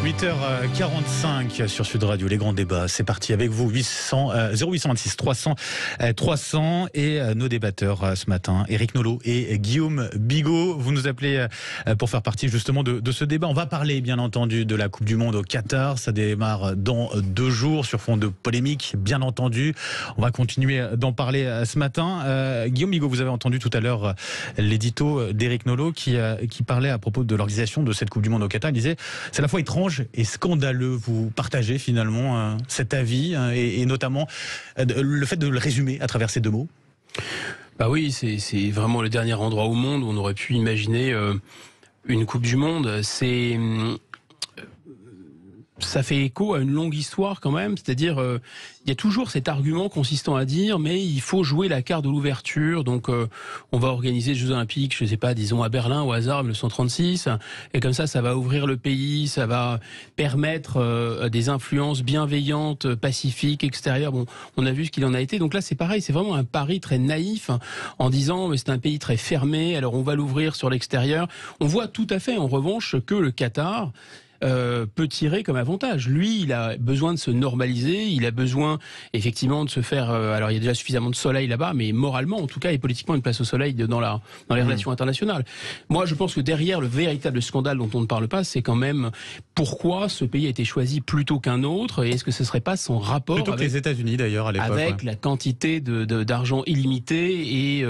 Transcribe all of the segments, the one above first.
8h45 sur Sud Radio, les grands débats. C'est parti avec vous, 0826 300 300 et nos débatteurs ce matin, Éric Nolot et Guillaume Bigot. Vous nous appelez pour faire partie justement de ce débat. On va parler bien entendu de la Coupe du Monde au Qatar. Ça démarre dans 2 jours sur fond de polémique, bien entendu. On va continuer d'en parler ce matin. Guillaume Bigot, vous avez entendu tout à l'heure l'édito d'Éric Nolot qui parlait à propos de l'organisation de cette Coupe du Monde au Qatar. Il disait c'est à la fois étrange et scandaleux. Vous partagez finalement cet avis et notamment le fait de le résumer à travers ces 2 mots. Bah oui, c'est vraiment le dernier endroit au monde où on aurait pu imaginer une Coupe du Monde. Ça fait écho à une longue histoire quand même, c'est-à-dire il y a toujours cet argument consistant à dire mais il faut jouer la carte de l'ouverture, donc on va organiser les Jeux Olympiques, je sais pas, disons à Berlin au hasard, 1936, et comme ça va ouvrir le pays, ça va permettre des influences bienveillantes, pacifiques, extérieures. Bon, on a vu ce qu'il en a été, donc là c'est pareil, c'est vraiment un pari très naïf en disant mais c'est un pays très fermé, alors on va l'ouvrir sur l'extérieur. On voit tout à fait en revanche que le Qatar peut tirer comme avantage. Lui, il a besoin de se normaliser, il a besoin effectivement de se faire... alors il y a déjà suffisamment de soleil là-bas, mais moralement en tout cas et politiquement une place au soleil dans les relations internationales. Moi je pense que derrière le véritable scandale dont on ne parle pas, c'est quand même pourquoi ce pays a été choisi plutôt qu'un autre, et est-ce que ce ne serait pas son rapport plutôt avec, que les États-Unis d'ailleurs à l'époque, avec la quantité d'argent illimité et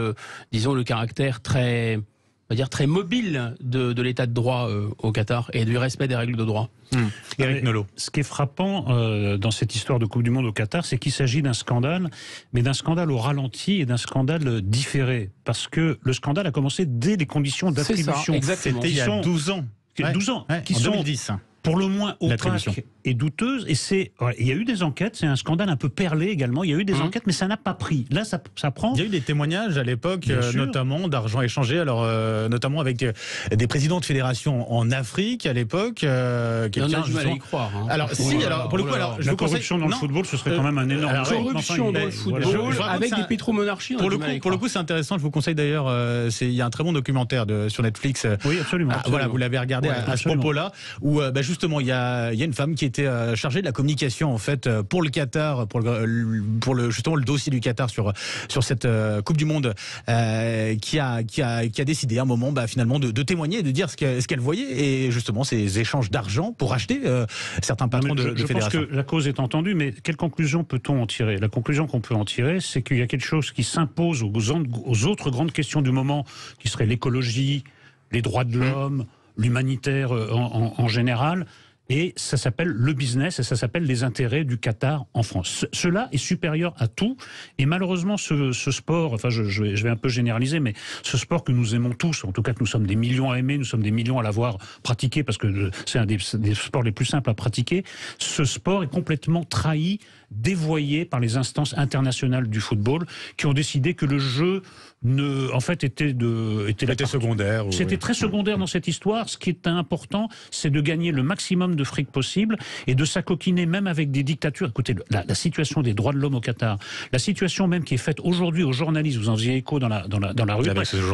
disons le caractère très... on va dire très mobile de l'état de droit au Qatar et du respect des règles de droit. Éric Nolot. Ce qui est frappant dans cette histoire de Coupe du Monde au Qatar, c'est qu'il s'agit d'un scandale, mais d'un scandale au ralenti et d'un scandale différé. Parce que le scandale a commencé dès les conditions d'attribution. C'était il y a 12 ans. 12 ans, qui sont 2010. Pour le moins opaque et douteuse, et il y a eu des enquêtes, c'est un scandale un peu perlé également, il y a eu des enquêtes, mais ça n'a pas pris. Là, ça prend... Il y a eu des témoignages à l'époque, notamment d'argent échangé, alors notamment avec des présidents de fédérations en Afrique à l'époque. On a du mal à y croire. Alors, alors pour le coup, alors, la corruption dans le football, ce serait quand même un énorme... Corruption dans le football, avec des pétromonarchies. Pour le coup, c'est intéressant, je vous conseille d'ailleurs, il y a un très bon documentaire sur Netflix. Oui, absolument. Voilà, vous l'avez regardé à ce propos-là, où justement, il y a une femme qui était chargée de la communication en fait pour le Qatar, pour justement le dossier du Qatar sur cette Coupe du Monde, qui a décidé à un moment finalement de témoigner et de dire ce qu'elle voyait, et justement ces échanges d'argent pour acheter certains patrons de fédération. Je pense que la cause est entendue, mais quelle conclusion peut-on en tirer? La conclusion qu'on peut en tirer, c'est qu'il y a quelque chose qui s'impose aux autres grandes questions du moment, qui seraient l'écologie, les droits de l'homme, l'humanitaire en général. Et ça s'appelle le business, et ça s'appelle les intérêts du Qatar en France. Cela est supérieur à tout, et malheureusement ce sport, enfin je vais un peu généraliser, mais ce sport que nous aimons tous, en tout cas que nous sommes des millions à aimer, nous sommes des millions à l'avoir pratiqué, parce que c'est un des sports les plus simples à pratiquer, ce sport est complètement trahi, dévoyé par les instances internationales du football, qui ont décidé que le jeu était secondaire. C'était très secondaire dans cette histoire. Ce qui est important, c'est de gagner le maximum de fric possible et de s'acoquiner même avec des dictatures. Écoutez, la situation des droits de l'homme au Qatar, la situation même qui est faite aujourd'hui aux journalistes, vous en faisiez écho dans la rue,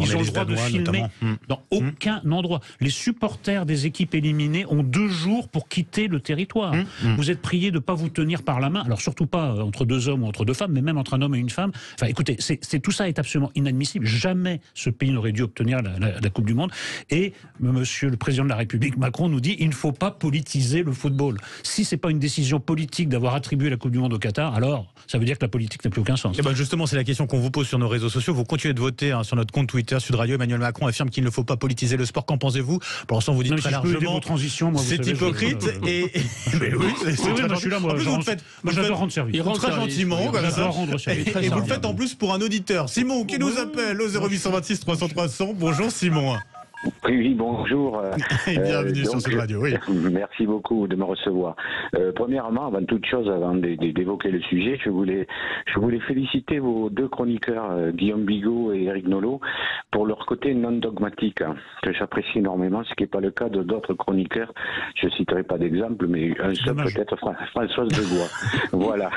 ils ont le droit de filmer dans aucun endroit. Les supporters des équipes éliminées ont 2 jours pour quitter le territoire. Vous êtes priés de ne pas vous tenir par la main, alors surtout pas entre 2 hommes ou entre 2 femmes, mais même entre un homme et une femme. Enfin, écoutez, tout ça est absolument inadmissible. Jamais ce pays n'aurait dû obtenir la Coupe du Monde. Et monsieur le président de la République, Macron, nous dit il ne faut pas politiser le football. Si c'est pas une décision politique d'avoir attribué la Coupe du Monde au Qatar, alors ça veut dire que la politique n'a plus aucun sens. Et justement, c'est la question qu'on vous pose sur nos réseaux sociaux. Vous continuez de voter sur notre compte Twitter, Sud Radio. Emmanuel Macron affirme qu'il ne faut pas politiser le sport. Qu'en pensez-vous? Pour l'instant, vous dites très largement c'est hypocrite. Et je suis là, moi. J'adore rendre service. Il rentre très gentiment. Et vous le faites en plus pour un auditeur, Simon, qui nous appelle au 0826 300 300. Bonjour Simon. Oui, bonjour. Et bienvenue sur Sud Radio. Oui. Merci beaucoup de me recevoir. Premièrement, avant toute chose, avant d'évoquer le sujet, je voulais féliciter vos 2 chroniqueurs, Guillaume Bigot et Éric Nolot, pour leur côté non dogmatique, que j'apprécie énormément, ce qui n'est pas le cas de d'autres chroniqueurs. Je ne citerai pas d'exemple, mais un seul peut-être, Françoise Degois. Voilà.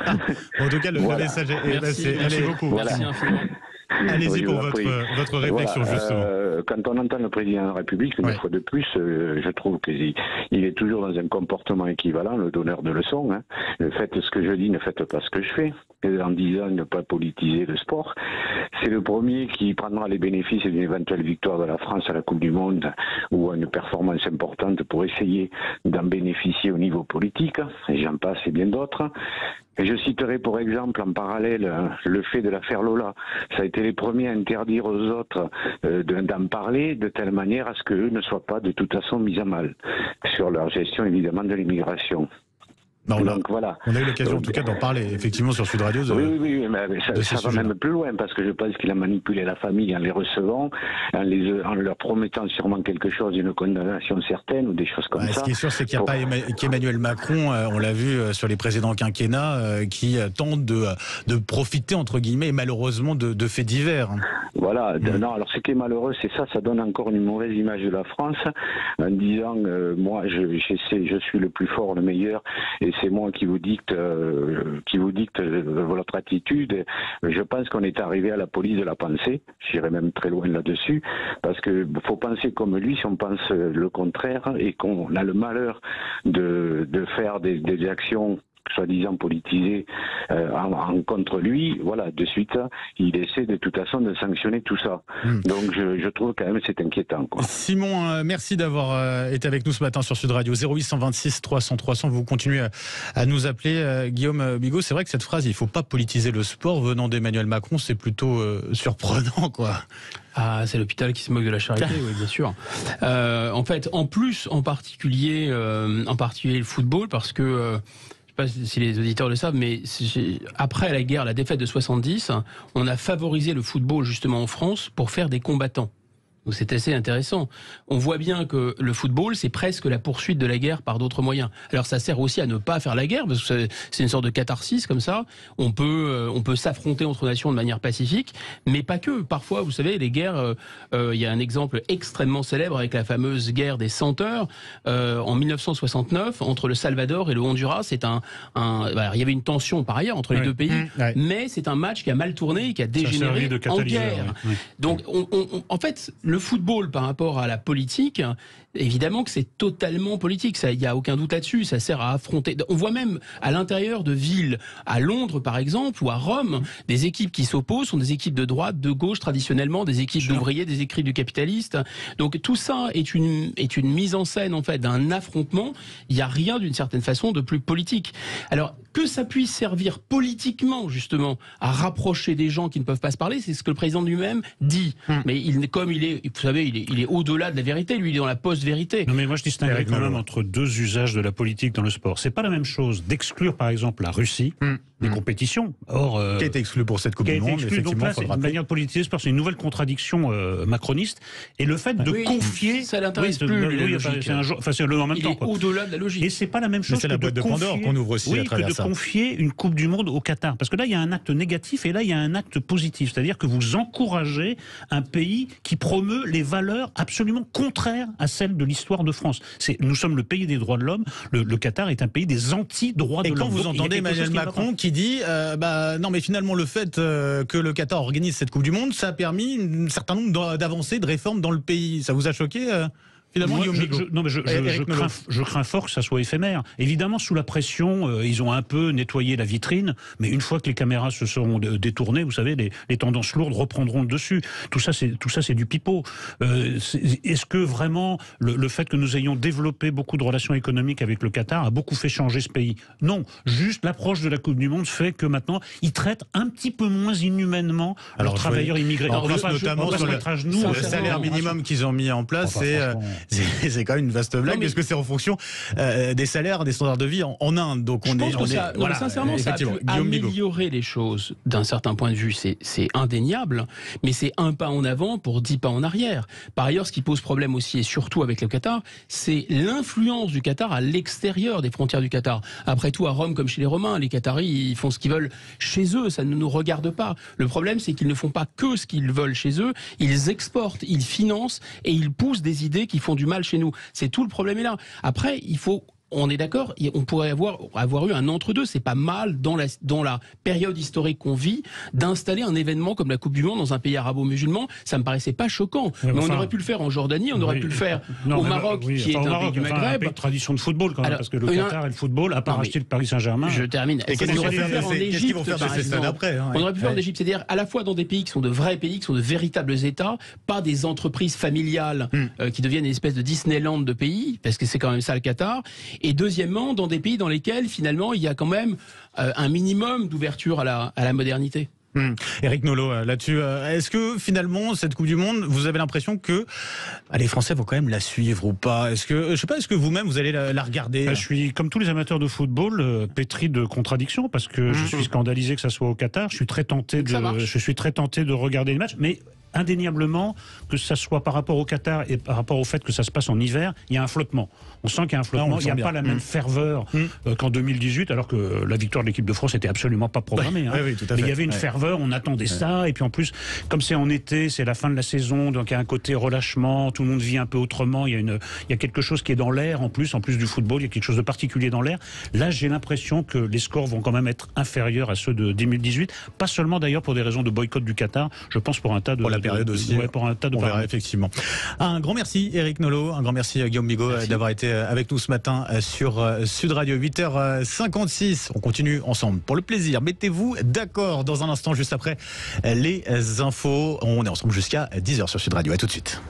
En tout cas, le message est passé. Merci beaucoup. Voilà. Allez-y pour votre réflexion, justement. quand on entend le président de la République, une fois de plus, je trouve qu'il est toujours dans un comportement équivalent, le donneur de leçons. Hein. Faites ce que je dis, ne faites pas ce que je fais. En disant ne pas politiser le sport. C'est le premier qui prendra les bénéfices d'une éventuelle victoire de la France à la Coupe du Monde ou à une performance importante pour essayer d'en bénéficier au niveau politique. Et j'en passe et bien d'autres. Et je citerai pour exemple en parallèle le fait de l'affaire Lola. Ça a été les premiers à interdire aux autres d'en parler de telle manière à ce qu'eux ne soient pas de toute façon mis à mal sur leur gestion évidemment de l'immigration. Non, donc voilà. On a eu l'occasion en tout cas d'en parler effectivement sur Sud Radio. Oui, mais ça va même plus loin parce que je pense qu'il a manipulé la famille en les recevant, en leur promettant sûrement quelque chose, une condamnation certaine ou des choses comme ça. Ce qui est sûr, c'est qu'il n'y a pas qu'Emmanuel Macron, on l'a vu sur les précédents quinquennats, qui tente de profiter entre guillemets et malheureusement de faits divers. Voilà. Non, alors ce qui est malheureux, c'est ça donne encore une mauvaise image de la France en disant moi je suis le plus fort, le meilleur et c'est moi qui vous dicte votre attitude. Je pense qu'on est arrivé à la police de la pensée. J'irai même très loin là-dessus, parce que faut penser comme lui. Si on pense le contraire et qu'on a le malheur de faire des actions soi-disant politisé contre lui, voilà, de suite, il essaie de toute façon de sanctionner tout ça. Donc je trouve quand même c'est inquiétant, quoi. Simon, merci d'avoir été avec nous ce matin sur Sud Radio. 0826 300 300, vous continuez à nous appeler. Guillaume Bigot, c'est vrai que cette phrase, il ne faut pas politiser le sport venant d'Emmanuel Macron, c'est plutôt surprenant, quoi. Ah, c'est l'hôpital qui se moque de la charité, oui, bien sûr. En fait, en particulier le football, parce que je ne sais pas si les auditeurs le savent, mais après la guerre, la défaite de 70, on a favorisé le football justement en France pour faire des combattants. Donc c'est assez intéressant. On voit bien que le football, c'est presque la poursuite de la guerre par d'autres moyens. Alors ça sert aussi à ne pas faire la guerre, parce que c'est une sorte de catharsis comme ça. On peut s'affronter entre nations de manière pacifique, mais pas que. Parfois, vous savez, les guerres, il y a un exemple extrêmement célèbre avec la fameuse guerre des 100 heures en 1969 entre le Salvador et le Honduras. Il y avait une tension par ailleurs entre les deux pays, mais c'est un match qui a mal tourné et qui a dégénéré en guerre. Donc, en fait, le football par rapport à la politique, évidemment que c'est totalement politique, il n'y a aucun doute là-dessus, ça sert à affronter. On voit même à l'intérieur de villes, à Londres par exemple, ou à Rome, des équipes qui s'opposent, sont des équipes de droite, de gauche traditionnellement, des équipes d'ouvriers, des équipes du capitaliste. Donc tout ça est une mise en scène en fait d'un affrontement. Il n'y a rien d'une certaine façon de plus politique. Alors que ça puisse servir politiquement justement à rapprocher des gens qui ne peuvent pas se parler, c'est ce que le président lui-même dit. Mais comme il est, vous savez, il est au-delà de la vérité, lui il est dans la post-vérité. Non mais moi je distingue quand même entre deux usages de la politique dans le sport. C'est pas la même chose d'exclure par exemple la Russie des compétitions. Or, qui a été exclu pour cette Coupe du Monde, effectivement. Donc là, c'est une manière de politiser le sport, c'est une nouvelle contradiction macroniste. Et le fait de confier, ça l'intéresse plus. C'est le en même temps. Au-delà de la logique. Et c'est pas la même chose. C'est la boîte de Pandore qu'on ouvre aussi à travers ça. Que de confier une Coupe du Monde au Qatar, parce que là il y a un acte négatif et là il y a un acte positif, c'est-à-dire que vous encouragez un pays qui promeut les valeurs absolument contraires à celles de l'histoire de France. Nous sommes le pays des droits de l'homme. Le Qatar est un pays des anti-droits de l'homme. Et quand vous entendez Emmanuel Macron qui dit non mais finalement le fait que le Qatar organise cette Coupe du Monde, ça a permis un certain nombre d'avancées, de réformes dans le pays. Ça vous a choqué finalement? Moi, je crains fort que ça soit éphémère. Évidemment, sous la pression, ils ont un peu nettoyé la vitrine, mais une fois que les caméras se seront détournées, vous savez, les tendances lourdes reprendront le dessus. Tout ça, c'est du pipeau. Est-ce que vraiment le fait que nous ayons développé beaucoup de relations économiques avec le Qatar a beaucoup fait changer ce pays? Non, juste l'approche de la Coupe du Monde fait que maintenant, ils traitent un petit peu moins inhumainement leurs travailleurs immigrés. Notamment sur le salaire minimum qu'ils ont mis en place, c'est quand même une vaste blague, parce que c'est en fonction des salaires, des standards de vie en Inde. Donc sincèrement, ça a pu améliorer les choses d'un certain point de vue, c'est indéniable, mais c'est un pas en avant pour 10 pas en arrière. Par ailleurs, ce qui pose problème aussi, et surtout avec le Qatar, c'est l'influence du Qatar à l'extérieur des frontières du Qatar. Après tout, à Rome, comme chez les Romains, les Qataris, ils font ce qu'ils veulent chez eux, ça ne nous regarde pas. Le problème, c'est qu'ils ne font pas que ce qu'ils veulent chez eux, ils exportent, ils financent et ils poussent des idées qui font du mal chez nous. C'est tout le problème est là. Après, il faut on est d'accord, on pourrait avoir eu un entre-deux. C'est pas mal dans la période historique qu'on vit d'installer un événement comme la Coupe du Monde dans un pays arabo-musulman. Ça me paraissait pas choquant. Oui, mais on aurait pu le faire en Jordanie, on aurait pu le faire au Maroc, qui est un pays du Maghreb. Un pays de tradition de football quand même, parce que le Qatar et le football, à part acheter le Paris Saint-Germain. Je termine. Et qu'est-ce qu'ils vont faire de ces stades après, on aurait pu faire en Égypte, c'est-à-dire à la fois dans des pays qui sont de vrais pays, qui sont de véritables États, pas des entreprises familiales qui deviennent une espèce de Disneyland de pays, parce que c'est quand même ça le Qatar. Et deuxièmement, dans des pays dans lesquels finalement il y a quand même un minimum d'ouverture à la modernité. Éric Nolot, là-dessus, est-ce que finalement cette Coupe du Monde, vous avez l'impression que les Français vont quand même la suivre ou pas? Est-ce que vous-même vous allez la regarder? Je suis comme tous les amateurs de football pétri de contradictions, parce que je suis scandalisé que ça soit au Qatar. Je suis très tenté de regarder les matchs, mais indéniablement, que ça soit par rapport au Qatar et par rapport au fait que ça se passe en hiver, il y a un flottement. On sent qu'il y a un flottement, il n'y a pas la même ferveur qu'en 2018, alors que la victoire de l'équipe de France n'était absolument pas programmée. Oui, tout à fait. Mais il y avait une ferveur, on attendait ça, et puis en plus, comme c'est en été, c'est la fin de la saison, donc il y a un côté relâchement, tout le monde vit un peu autrement, il y a quelque chose qui est dans l'air en plus du football, il y a quelque chose de particulier dans l'air. Là, j'ai l'impression que les scores vont quand même être inférieurs à ceux de 2018, pas seulement d'ailleurs pour des raisons de boycott du Qatar, je pense pour un tas de... période aussi. Pour un tas de paramètres, effectivement. Un grand merci Éric Nolot, un grand merci à Guillaume Bigot d'avoir été avec nous ce matin sur Sud Radio. 8h56. On continue ensemble pour le plaisir. Mettez-vous d'accord dans un instant, juste après les infos. On est ensemble jusqu'à 10h sur Sud Radio. À tout de suite.